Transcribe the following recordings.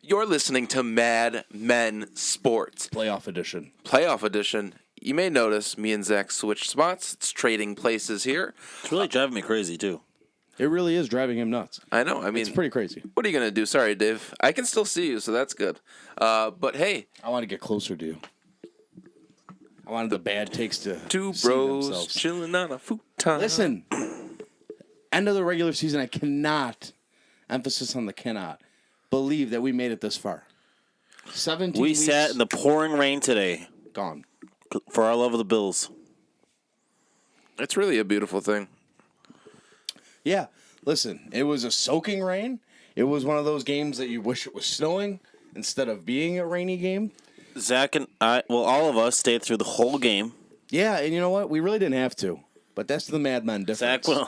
You're listening to Madmen Sports. Playoff edition. You may notice me and Zach switched spots. It's trading places here. It's really driving me crazy, too. It really is driving him nuts. I know. I mean, it's pretty crazy. What are you going to do? Sorry, Dave. I can still see you, so that's good. But hey. I want to get closer to you. I wanted the bad takes to two see bros themselves. chilling on a futon. Listen, end of the regular season, I cannot, emphasis on the cannot, believe that we made it this far. 17 We weeks, sat in the pouring rain today gone. for our love of the Bills. It's really a beautiful thing. Yeah, listen, it was a soaking rain. It was one of those games that you wish it was snowing instead of being a rainy game. Zach and I, all of us stayed through the whole game. Yeah, and you know what? We really didn't have to. But that's the Madmen difference. Zach will.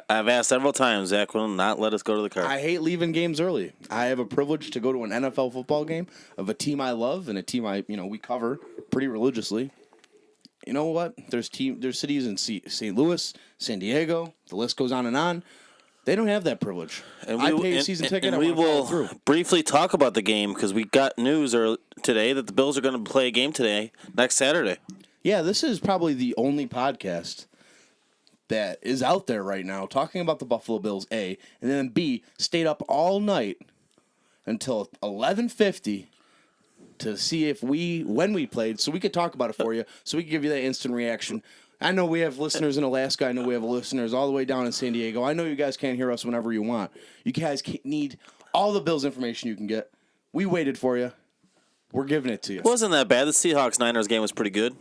I've asked several times. Zach will not let us go to the car. I hate leaving games early. I have a privilege to go to an NFL football game of a team I love and a team we cover pretty religiously. You know what? There's cities in St. Louis, San Diego. The list goes on and on. They don't have that privilege. I pay a season ticket. And we will briefly talk about the game because we got news today that the Bills are going to play a game today, next Saturday. Yeah, this is probably the only podcast that is out there right now talking about the Buffalo Bills, A, and then B, stayed up all night until 11:50 to see when we played, so we could talk about it for you, so we could give you that instant reaction. I know we have listeners in Alaska. I know we have listeners all the way down in San Diego. I know you guys can't hear us whenever you want. You guys need all the Bills information you can get. We waited for you. We're giving it to you. It wasn't that bad. The Seahawks-Niners game was pretty good.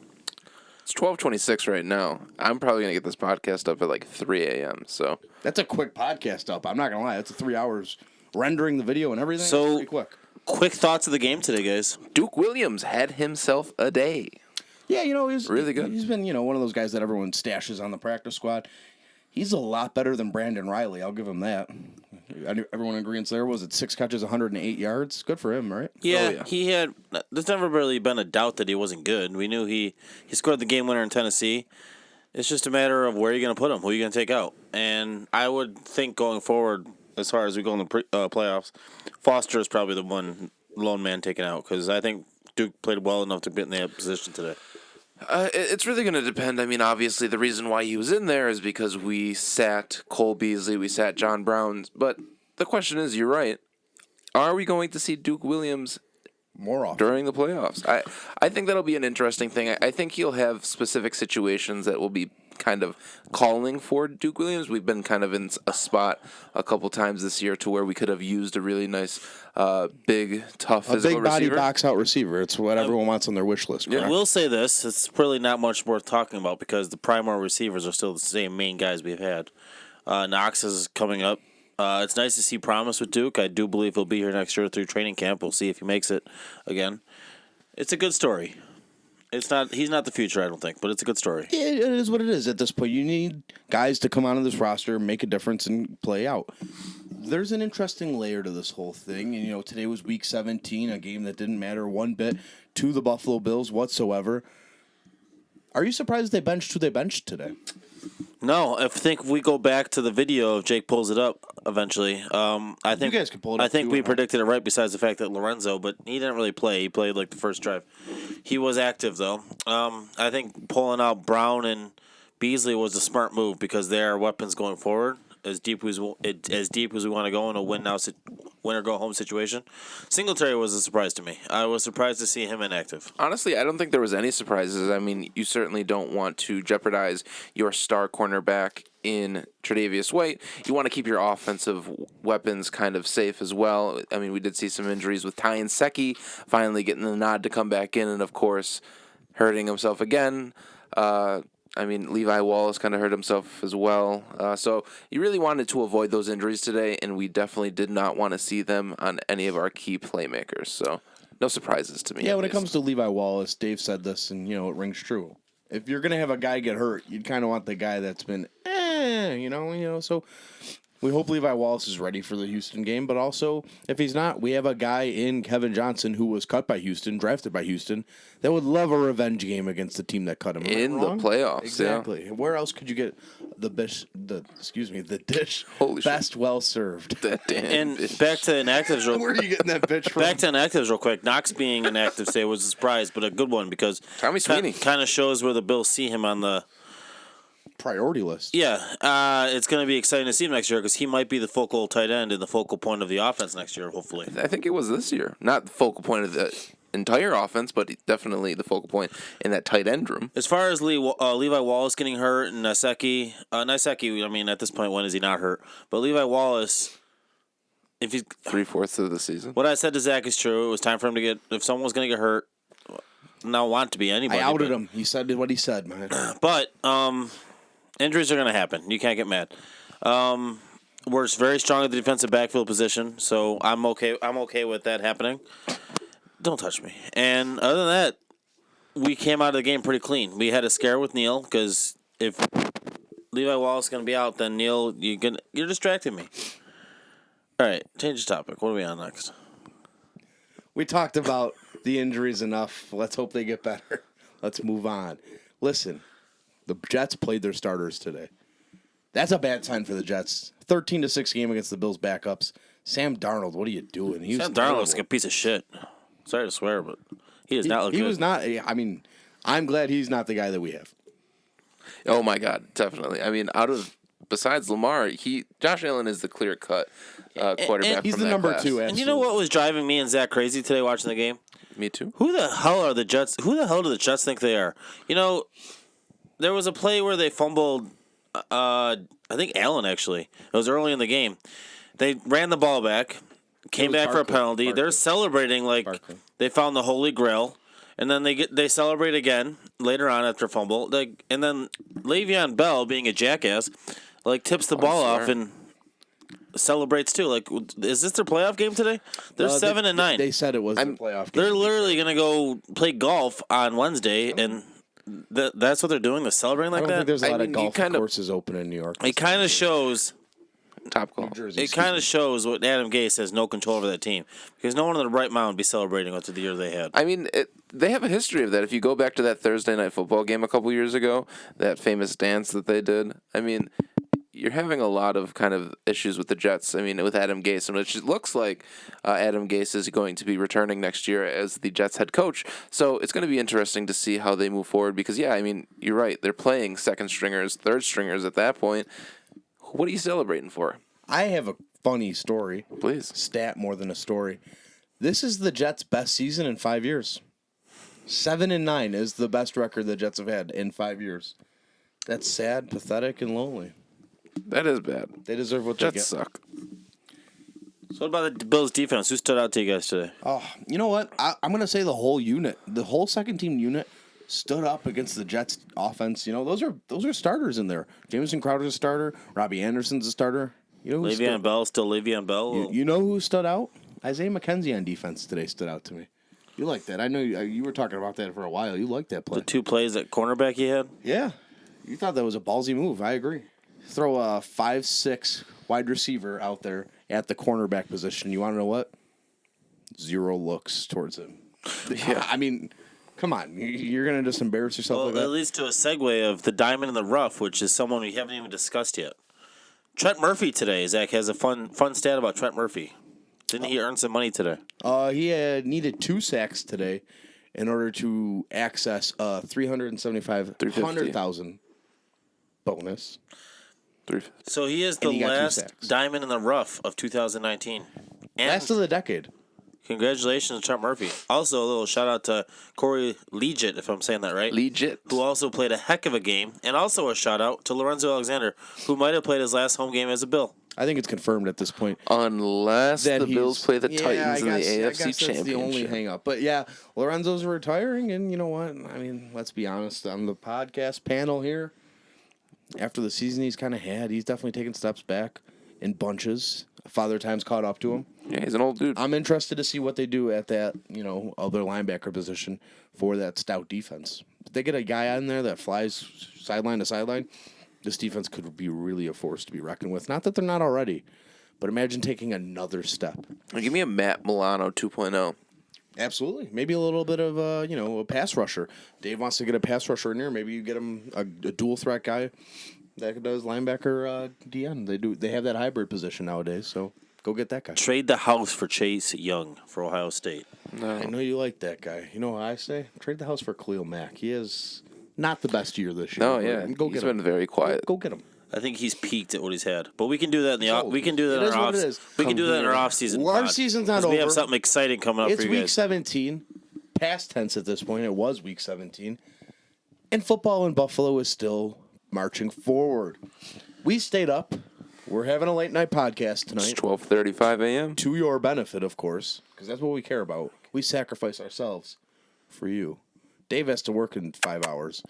It's 12:26 right now. I'm probably going to get this podcast up at like 3 a.m. So that's a quick podcast up. I'm not going to lie. That's 3 hours rendering the video and everything. So pretty quick. Quick thoughts of the game today, guys. Duke Williams had himself a day. Yeah, he's really good. He's been, one of those guys that everyone stashes on the practice squad. He's a lot better than Brandon Riley. I'll give him that. Everyone agrees there. Was it 6 catches, 108 yards? Good for him, right? Yeah, he had. There's never really been a doubt that he wasn't good. We knew he scored the game winner in Tennessee. It's just a matter of where you're going to put him, who you're going to take out. And I would think going forward, as far as we go in the playoffs, Foster is probably the lone man taken out because I think Duke played well enough to be in that position today. It's really going to depend. I mean, obviously, the reason why he was in there is because we sat Cole Beasley, we sat John Brown. But the question is, you're right. Are we going to see Duke Williams more often during the playoffs? I think that'll be an interesting thing. I think he'll have specific situations that will be kind of calling for Duke Williams. We've been kind of in a spot a couple times this year to where we could have used a really nice, big, tough physical receiver. A big body box-out receiver. It's what everyone wants on their wish list. I will say this. It's really not much worth talking about because the primary receivers are still the same main guys we've had. Knox is coming up. It's nice to see promise with Duke. I do believe he'll be here next year through training camp. We'll see if he makes it again. It's a good story. He's not the future, I don't think, but it's a good story. It is what it is at this point. You need guys to come onto this roster, make a difference, and play out. There's an interesting layer to this whole thing. And, today was Week 17, a game that didn't matter one bit to the Buffalo Bills whatsoever. Are you surprised they benched who they benched today? No, I think if we go back to the video, if Jake pulls it up eventually, I think you guys can pull it up. I think we predicted it right. Besides the fact that Lorenzo, but he didn't really play. He played like the first drive. He was active though. I think pulling out Brown and Beasley was a smart move because they are weapons going forward. As deep as we want to go in a win or go home situation. Singletary was a surprise to me. I was surprised to see him inactive. Honestly, I don't think there was any surprises. I mean, you certainly don't want to jeopardize your star cornerback in Tre'Davious White. You want to keep your offensive weapons kind of safe as well. I mean, we did see some injuries with Ty and Secchi finally getting the nod to come back in, and of course, hurting himself again. Levi Wallace kind of hurt himself as well. So you really wanted to avoid those injuries today, and we definitely did not want to see them on any of our key playmakers. So no surprises to me. Yeah, when it comes to Levi Wallace, Dave said this, and, it rings true. If you're going to have a guy get hurt, you'd kind of want the guy that's been, so We hope Levi Wallace is ready for the Houston game, but also, if he's not, we have a guy in Kevin Johnson who was cut by Houston, drafted by Houston, that would love a revenge game against the team that cut him. In the playoffs, exactly. yeah. Where else could you get the dish Holy best well served? That damn And bitch. back to inactives real Where are you getting that bitch from? Back to inactives real quick. Knox being inactive today was a surprise, but a good one because Tommy Sweeney. kind of shows where the Bills see him on the Priority list. Yeah, it's going to be exciting to see him next year because he might be the focal tight end and the focal point of the offense next year, hopefully. I think it was this year. Not the focal point of the entire offense, but definitely the focal point in that tight end room. As far as Levi Wallace getting hurt and Nyseki, I mean, at this point, when is he not hurt? But Levi Wallace, if he's 3/4 of the season. what I said to Zach is true. It was time for him to get. If someone was going to get hurt, now want to be anybody. I outed but, him. He said what he said, man. But injuries are going to happen. You can't get mad. We're very strong at the defensive backfield position, so I'm okay. I'm okay with that happening. Don't touch me. And other than that, we came out of the game pretty clean. We had a scare with Neal because if Levi Wallace is going to be out, then Neal, you're distracting me. All right, change the topic. What are we on next? We talked about the injuries enough. Let's hope they get better. Let's move on. Listen, the Jets played their starters today. That's a bad sign for the Jets. 13-6 game against the Bills backups. Sam Darnold, what are you doing? Sam Darnold looks like a piece of shit. Sorry to swear, but he does not look good. He was not. I mean, I'm glad he's not the guy that we have. Oh my God, definitely. I mean, besides Lamar, Josh Allen is the clear cut quarterback. He's from the that number class. two. And you know what was driving me and Zach crazy today watching the game? Me too. Who the hell are the Jets? Who the hell do the Jets think they are? You know, there was a play where they fumbled. I think Allen actually. It was early in the game. They ran the ball back, came back for a penalty. They're celebrating like they found the Holy Grail, and then they celebrate again later on after fumble. And then Le'Veon Bell, being a jackass, tips the ball off and celebrates too. Is this their playoff game today? They're 7-9. They said it was their playoff game. They're literally gonna go play golf on Wednesday, and that's what they're doing. They're celebrating like I don't that. think there's a lot of golf kinda- courses open in New York. It kind of shows. Top call. It kind of shows what Adam Gase has no control over that team because no one in the right mind would be celebrating after the year they had. I mean, they have a history of that. If you go back to that Thursday night football game a couple years ago, that famous dance that they did, I mean, you're having a lot of kind of issues with the Jets. I mean, with Adam Gase, and it looks like Adam Gase is going to be returning next year as the Jets head coach. So it's going to be interesting to see how they move forward because, yeah, I mean, you're right. They're playing second stringers, third stringers at that point. What are you celebrating for? I have a funny story. Please. Stat more than a story. This is the Jets' best season in 5 years. 7-9 is the best record the Jets have had in 5 years. That's sad, pathetic, and lonely. That is bad. They deserve what they Jets get. suck. So what about the Bills defense? Who stood out to you guys today? Oh, you know what? I'm going to say the whole unit, the whole second team unit, stood up against the Jets offense. You know, those are starters in there. Jameson Crowder's a starter. Robbie Anderson's a starter. You know Le'Veon Bell, still Le'Veon Bell. You know who stood out? Isaiah McKenzie on defense today stood out to me. You like that? I know you were talking about that for a while. You liked that play. The two plays at cornerback he had. Yeah, you thought that was a ballsy move. I agree. Throw a 5'6" wide receiver out there at the cornerback position. You want to know what? 0 looks towards him. Yeah, I mean, come on. You're going to just embarrass yourself Well, like that that? leads to a segue of the diamond in the rough, which is someone we haven't even discussed yet. Trent Murphy today. Zach has a fun stat about Trent Murphy. Didn't he earn some money today? He needed 2 sacks today in order to access a $375,000 bonus. So he is the And he got 2 last sacks. diamond in the rough of 2019. And Last of the decade. congratulations to Trent Murphy. Also, a little shout out to Corey Legit, if I'm saying that right. Legit. Who also played a heck of a game. And also a shout out to Lorenzo Alexander, who might have played his last home game as a Bill. I think it's confirmed at this point. Unless that the Bills play the Titans in the AFC that's Championship. the only hang up. But yeah, Lorenzo's retiring, and you know what? I mean, let's be honest. On the podcast panel here, after the season he's kind of had, he's definitely taken steps back in bunches. Father Time's caught up to him. Yeah, he's an old dude. I'm interested to see what they do at that, other linebacker position for that stout defense. If they get a guy on there that flies sideline to sideline, this defense could be really a force to be reckoned with. Not that they're not already, but imagine taking another step. Give me a Matt Milano 2.0. Absolutely. Maybe a little bit of a pass rusher. Dave wants to get a pass rusher in there. Maybe you get him a dual threat guy that does linebacker DN. They have that hybrid position nowadays, so go get that guy. Trade the house for Chase Young for Ohio State. No. I know you like that guy. You know what I say? Trade the house for Khalil Mack. He is not the best year this year. No, yeah. He's been very quiet. Go get him. I think he's peaked at what he's had, but we can do that in the off. We can do that It in is our what off. it is. We can do that in our off season. Well, our season's not We have over. something exciting coming up It's for you week guys. 17, past tense at this point. It was week 17, and football in Buffalo is still marching forward. We stayed up. We're having a late night podcast It's tonight 12:35 a.m. to your benefit, of course, because that's what we care about. We sacrifice ourselves for you. Dave has to work in 5 hours.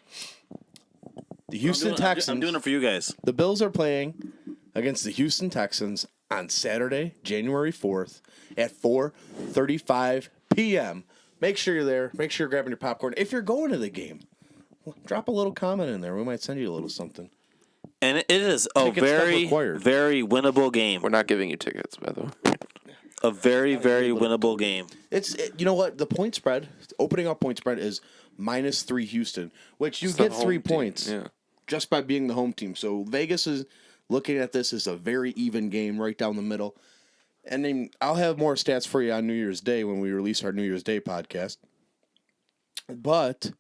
The Houston Texans. I'm doing it for you guys. The Bills are playing against the Houston Texans on Saturday, January 4th at 4:35 p.m. Make sure you're there. Make sure you're grabbing your popcorn. If you're going to the game, drop a little comment in there. We might send you a little something. And it is a Tickets not very, required. very winnable game. We're not giving you tickets, by the way. A very, very winnable game. You know what? The point spread, opening up point spread is -3 Houston, which you It's the get home 3 team, points yeah. just by being the home team. So Vegas is looking at this as a very even game right down the middle. And then I'll have more stats for you on New Year's Day when we release our New Year's Day podcast. But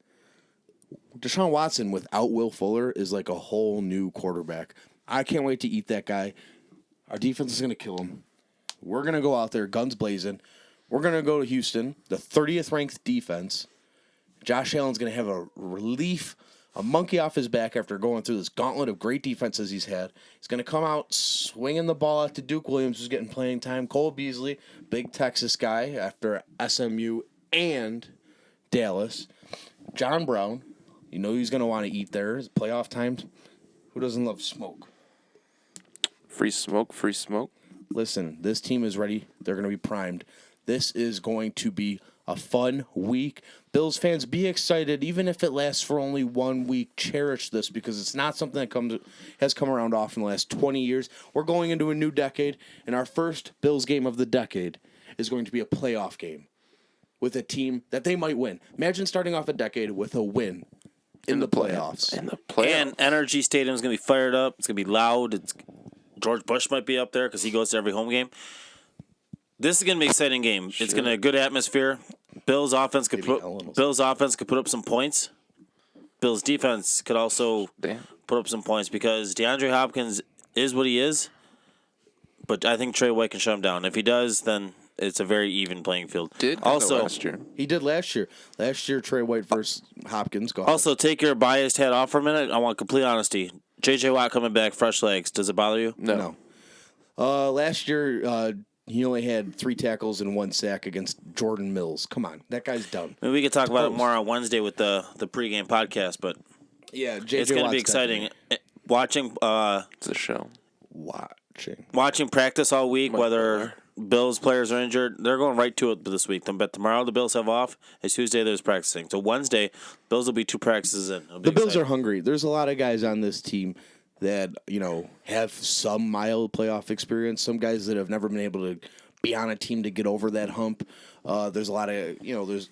Deshaun Watson without Will Fuller is like a whole new quarterback. I can't wait to eat that guy. Our defense is going to kill him. We're going to go out there, guns blazing. We're going to go to Houston, the 30th ranked defense. Josh Allen's going to have a monkey off his back after going through this gauntlet of great defenses he's had. He's going to come out swinging the ball out to Duke Williams, who's getting playing time. Cole Beasley, big Texas guy after SMU and Dallas. John Brown, you know he's going to want to eat there. It's playoff times. Who doesn't love smoke? Free smoke, free smoke. Listen, this team is ready. They're going to be primed. This is going to be a fun week. Bills fans, be excited, even if it lasts for only 1 week. Cherish this because it's not something that has come around often in the last 20 years. We're going into a new decade, and our first Bills game of the decade is going to be a playoff game with a team that they might win. Imagine starting off a decade with a win in the playoffs. In the playoffs. And Energy Stadium's going to be fired up. It's going to be loud. George Bush might be up there because he goes to every home game. This is going to be an exciting game. It's going to be a good atmosphere. Bills offense could put up some points. Bills defense could also put up some points because DeAndre Hopkins is what he is. But I think Trey White can shut him down. If he does, then it's a very even playing field. Also last year. He did last year. Last year, Trey White versus Hopkins. Go ahead. Also, take your biased hat off for a minute. I want complete honesty. J.J. Watt coming back, fresh legs. Does it bother you? No. Last year, he only had 3 tackles and 1 sack against Jordan Mills. Come on, that guy's done. Maybe we could talk about it more on Wednesday with the pregame podcast, but Yeah, J.J. it's going to Watt's be exciting. definitely Watching It's a show. watching practice all week, whether Bills players are injured, they're going right to it this week. But tomorrow the Bills have off. It's Tuesday there's practicing. So Wednesday, Bills will be 2 practices in. The Bills are hungry. There's a lot of guys on this team that, have some mild playoff experience. Some guys that have never been able to be on a team to get over that hump. There's a lot of, there's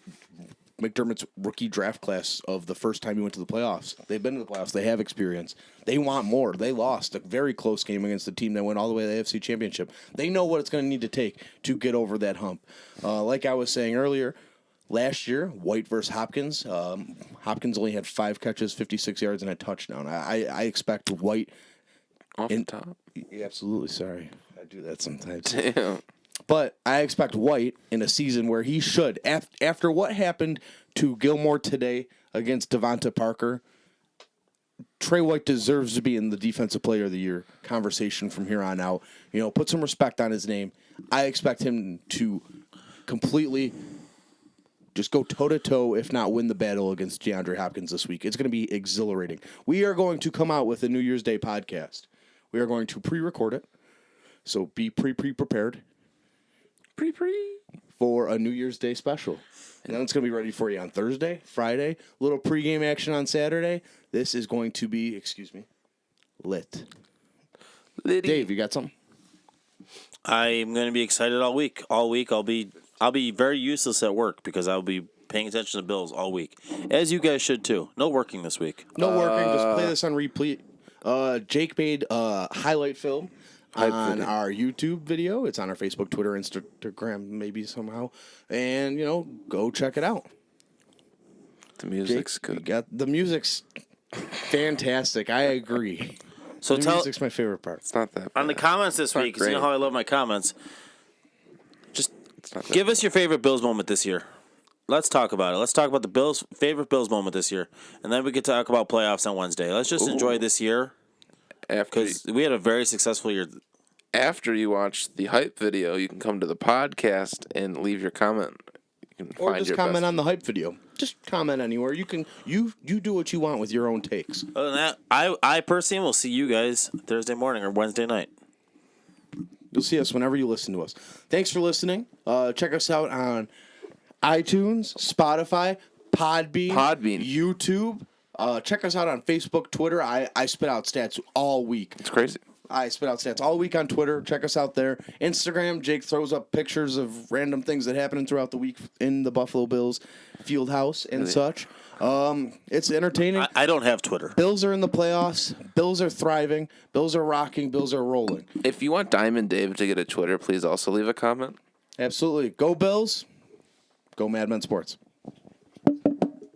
McDermott's rookie draft class of the first time he went to the playoffs. They've been to the playoffs. They have experience. They want more. They lost a very close game against the team that went all the way to the AFC Championship. They know what it's going to need to take to get over that hump. Like I was saying earlier, last year, White versus Hopkins. Hopkins only had 5 catches, 56 yards, and a touchdown. I expect White Off the top. Yeah, absolutely. Sorry. I do that sometimes. Damn. But I expect White in a season where he should, after what happened to Gilmore today against Devonta Parker, Trey White deserves to be in the Defensive Player of the Year conversation from here on out. Put some respect on his name. I expect him to completely just go toe-to-toe, if not win the battle against DeAndre Hopkins this week. It's going to be exhilarating. We are going to come out with a New Year's Day podcast. We are going to pre-record it, so be pre-prepared. Pre. For a New Year's Day special. And then it's going to be ready for you on Thursday, Friday, little pregame action on Saturday. This is going to be, lit. Liddy. Dave, you got something? I'm going to be excited all week. All week I'll be very useless at work because I'll be paying attention to Bills all week, as you guys should too. No working this week. No working. Just play this on replay. Jake made a highlight film on our YouTube video. It's on our Facebook, Twitter, Instagram, maybe somehow. And, go check it out. The music's Jake, good. the music's fantastic. I agree. So The music's my favorite part. It's not that bad. on the comments this week, because you know how I love my comments. Just It's not that give us your favorite Bills moment this year. Let's talk about it. Let's talk about the Bills' favorite Bills moment this year, and then we can talk about playoffs on Wednesday. Let's just enjoy this year because we had a very successful year. After you watch the hype video, you can come to the podcast and leave your comment. You can Or find just your comment best. on the hype video. Just comment anywhere. You can you do what you want with your own takes. Other than that, I personally will see you guys Thursday morning or Wednesday night. You'll see us whenever you listen to us. Thanks for listening. Check us out on iTunes, Spotify, Podbean, YouTube. Check us out on Facebook, Twitter. I spit out stats all week. It's crazy. I spit out stats all week on Twitter. Check us out there. Instagram, Jake throws up pictures of random things that happen throughout the week in the Buffalo Bills field house and such. It's entertaining. I don't have Twitter. Bills are in the playoffs. Bills are thriving. Bills are rocking. Bills are rolling. If you want Diamond Dave to get a Twitter, please also leave a comment. Absolutely. Go Bills. Go Madmen Sports.